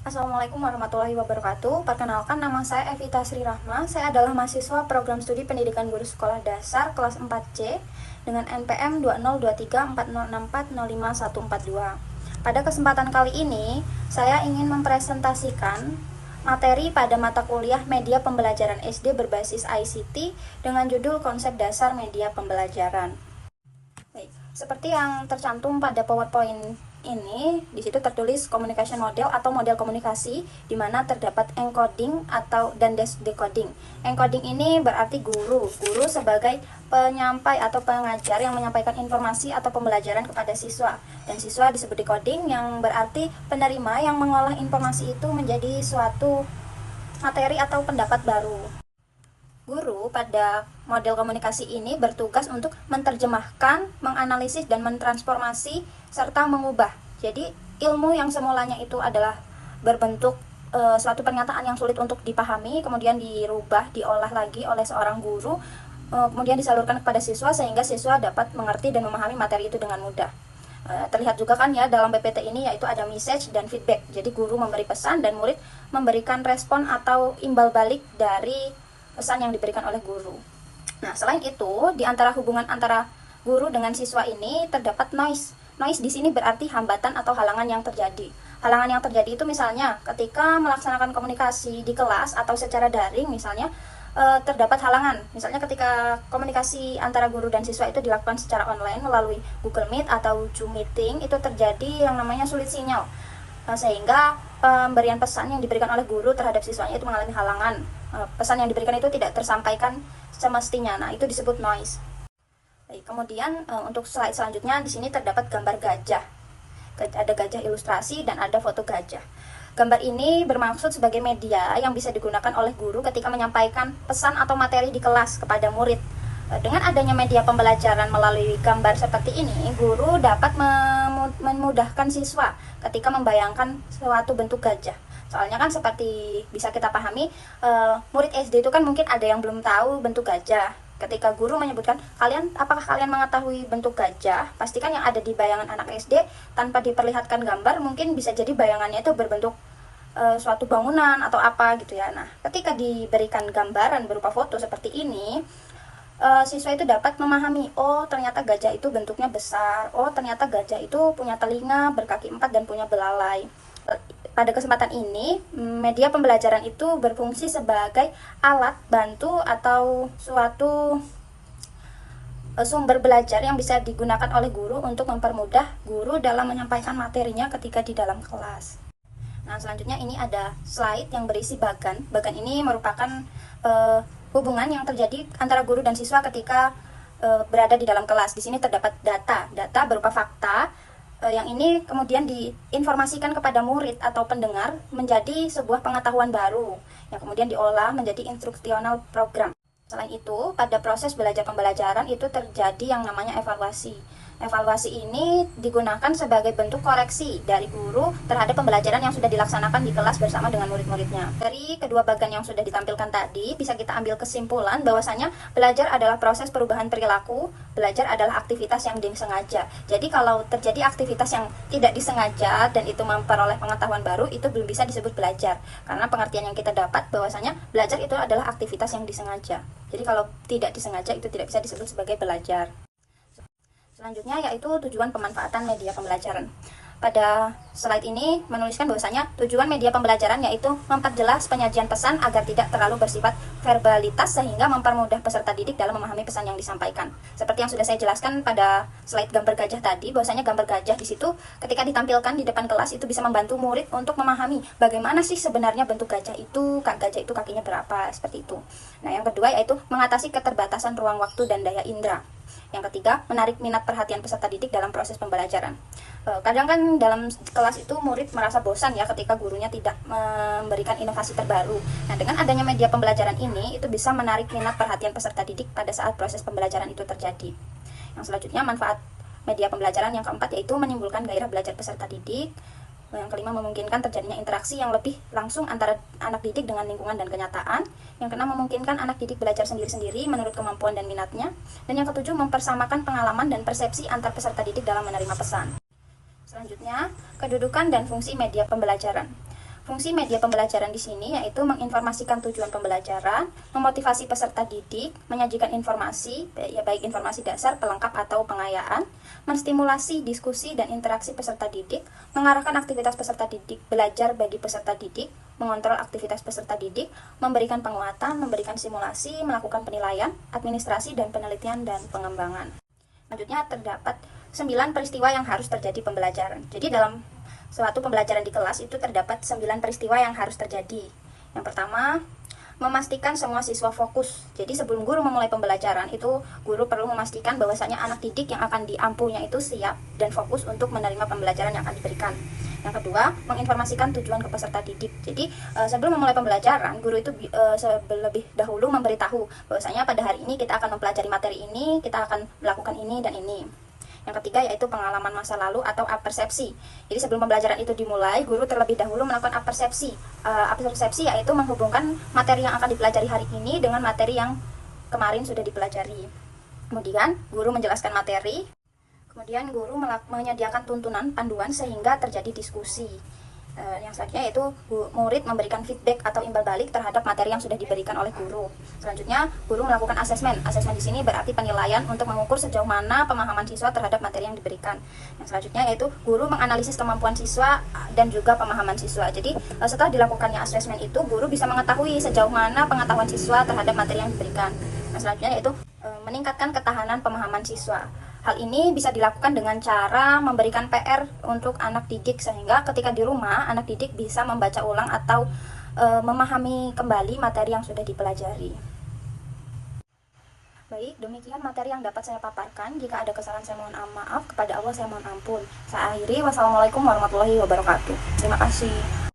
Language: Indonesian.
Assalamualaikum warahmatullahi wabarakatuh. Perkenalkan, nama saya Evita Sri Rahma. Saya adalah mahasiswa program studi pendidikan guru sekolah dasar kelas 4C dengan NPM 20234064054142. Pada kesempatan kali ini, saya ingin mempresentasikan materi pada mata kuliah media pembelajaran SD berbasis ICT dengan judul konsep dasar media pembelajaran. Baik, seperti yang tercantum pada PowerPoint ini, di situ tertulis communication model atau model komunikasi, di mana terdapat encoding dan decoding. Encoding ini berarti guru sebagai penyampai atau pengajar yang menyampaikan informasi atau pembelajaran kepada siswa, dan siswa disebut decoding yang berarti penerima yang mengolah informasi itu menjadi suatu materi atau pendapat baru. Guru pada model komunikasi ini bertugas untuk menerjemahkan, menganalisis, dan mentransformasi serta mengubah. Jadi ilmu yang semulanya itu adalah berbentuk suatu pernyataan yang sulit untuk dipahami, kemudian dirubah, diolah lagi oleh seorang guru, kemudian disalurkan kepada siswa sehingga siswa dapat mengerti dan memahami materi itu dengan mudah. Terlihat juga kan ya dalam PPT ini, yaitu ada message dan feedback. Jadi guru memberi pesan dan murid memberikan respon atau imbal balik dari pesan yang diberikan oleh guru. Nah, selain itu, di antara hubungan antara guru dengan siswa ini terdapat noise. Noise di sini berarti hambatan atau halangan yang terjadi. Halangan yang terjadi itu misalnya ketika melaksanakan komunikasi di kelas atau secara daring misalnya, terdapat halangan. Misalnya ketika komunikasi antara guru dan siswa itu dilakukan secara online melalui Google Meet atau Zoom Meeting, itu terjadi yang namanya sulit sinyal. Sehingga pemberian pesan yang diberikan oleh guru terhadap siswanya itu mengalami halangan. Pesan yang diberikan itu tidak tersampaikan semestinya. Nah, itu disebut noise. Baik, kemudian untuk slide selanjutnya di sini terdapat gambar gajah. Ada gajah ilustrasi dan ada foto gajah. Gambar ini bermaksud sebagai media yang bisa digunakan oleh guru ketika menyampaikan pesan atau materi di kelas kepada murid. Dengan adanya media pembelajaran melalui gambar seperti ini, guru dapat memudahkan siswa ketika membayangkan suatu bentuk gajah. Soalnya kan seperti bisa kita pahami, murid SD itu kan mungkin ada yang belum tahu bentuk gajah. Ketika guru menyebutkan, apakah kalian mengetahui bentuk gajah? Pastikan yang ada di bayangan anak SD tanpa diperlihatkan gambar, mungkin bisa jadi bayangannya itu berbentuk suatu bangunan atau apa gitu ya. Nah, ketika diberikan gambaran berupa foto seperti ini, siswa itu dapat memahami, oh ternyata gajah itu bentuknya besar, oh ternyata gajah itu punya telinga, berkaki 4, dan punya belalai. Pada kesempatan ini, media pembelajaran itu berfungsi sebagai alat bantu atau suatu sumber belajar yang bisa digunakan oleh guru untuk mempermudah guru dalam menyampaikan materinya ketika di dalam kelas. Nah, selanjutnya ini ada slide yang berisi bagan. Bagan ini merupakan hubungan yang terjadi antara guru dan siswa ketika berada di dalam kelas. Di sini terdapat data berupa fakta yang ini kemudian diinformasikan kepada murid atau pendengar menjadi sebuah pengetahuan baru yang kemudian diolah menjadi instruksional program. Selain itu, pada proses belajar pembelajaran itu terjadi yang namanya evaluasi. Evaluasi ini digunakan sebagai bentuk koreksi dari guru terhadap pembelajaran yang sudah dilaksanakan di kelas bersama dengan murid-muridnya. Dari kedua bagan yang sudah ditampilkan tadi, bisa kita ambil kesimpulan bahwasanya belajar adalah proses perubahan perilaku, belajar adalah aktivitas yang disengaja. Jadi kalau terjadi aktivitas yang tidak disengaja dan itu memperoleh pengetahuan baru, itu belum bisa disebut belajar. Karena pengertian yang kita dapat bahwasanya belajar itu adalah aktivitas yang disengaja. Jadi kalau tidak disengaja itu tidak bisa disebut sebagai belajar. Selanjutnya yaitu tujuan pemanfaatan media pembelajaran. Pada slide ini menuliskan bahwasanya tujuan media pembelajaran yaitu memperjelas penyajian pesan agar tidak terlalu bersifat verbalitas sehingga mempermudah peserta didik dalam memahami pesan yang disampaikan. Seperti yang sudah saya jelaskan pada slide gambar gajah tadi, bahwasanya gambar gajah di situ ketika ditampilkan di depan kelas itu bisa membantu murid untuk memahami bagaimana sih sebenarnya bentuk gajah itu kakinya berapa, seperti itu. Nah, yang kedua yaitu mengatasi keterbatasan ruang waktu dan daya indera. Yang ketiga, menarik minat perhatian peserta didik dalam proses pembelajaran. Kadang kan dalam kelas itu murid merasa bosan ya ketika gurunya tidak memberikan inovasi terbaru. Nah, dengan adanya media pembelajaran ini, itu bisa menarik minat perhatian peserta didik pada saat proses pembelajaran itu terjadi. Yang selanjutnya, manfaat media pembelajaran yang keempat yaitu menimbulkan gairah belajar peserta didik. Yang kelima, memungkinkan terjadinya interaksi yang lebih langsung antara anak didik dengan lingkungan dan kenyataan. Yang keenam, memungkinkan anak didik belajar sendiri-sendiri menurut kemampuan dan minatnya. Dan yang ketujuh, mempersamakan pengalaman dan persepsi antar peserta didik dalam menerima pesan. Selanjutnya, kedudukan dan fungsi media pembelajaran. Fungsi media pembelajaran di sini yaitu menginformasikan tujuan pembelajaran, memotivasi peserta didik, menyajikan informasi, baik informasi dasar, pelengkap atau pengayaan, menstimulasi diskusi dan interaksi peserta didik, mengarahkan aktivitas peserta didik belajar bagi peserta didik, mengontrol aktivitas peserta didik, memberikan penguatan, memberikan simulasi, melakukan penilaian, administrasi dan penelitian dan pengembangan. Selanjutnya terdapat 9 peristiwa yang harus terjadi pembelajaran. Jadi dalam suatu pembelajaran di kelas itu terdapat 9 peristiwa yang harus terjadi. Yang pertama, memastikan semua siswa fokus. Jadi sebelum guru memulai pembelajaran itu guru perlu memastikan bahwasanya anak didik yang akan diampunya itu siap dan fokus untuk menerima pembelajaran yang akan diberikan. Yang kedua, menginformasikan tujuan ke peserta didik. Jadi sebelum memulai pembelajaran, guru itu lebih dahulu memberitahu bahwasanya pada hari ini kita akan mempelajari materi ini, kita akan melakukan ini dan ini. Yang ketiga yaitu pengalaman masa lalu atau apersepsi. Jadi sebelum pembelajaran itu dimulai, guru terlebih dahulu melakukan apersepsi. Apersepsi yaitu menghubungkan materi yang akan dipelajari hari ini dengan materi yang kemarin sudah dipelajari. Kemudian guru menjelaskan materi. Kemudian guru menyediakan tuntunan panduan sehingga terjadi diskusi. Yang selanjutnya yaitu murid memberikan feedback atau imbal balik terhadap materi yang sudah diberikan oleh guru. Selanjutnya, guru melakukan asesmen. Asesmen di sini berarti penilaian untuk mengukur sejauh mana pemahaman siswa terhadap materi yang diberikan. Yang selanjutnya yaitu guru menganalisis kemampuan siswa dan juga pemahaman siswa. Jadi, setelah dilakukannya asesmen itu, guru bisa mengetahui sejauh mana pengetahuan siswa terhadap materi yang diberikan. Yang selanjutnya yaitu meningkatkan ketahanan pemahaman siswa. Hal ini bisa dilakukan dengan cara memberikan PR untuk anak didik sehingga ketika di rumah anak didik bisa membaca ulang atau memahami kembali materi yang sudah dipelajari. Baik, demikian materi yang dapat saya paparkan. Jika ada kesalahan saya mohon maaf, kepada Allah saya mohon ampun. Saya akhiri, wassalamualaikum warahmatullahi wabarakatuh. Terima kasih.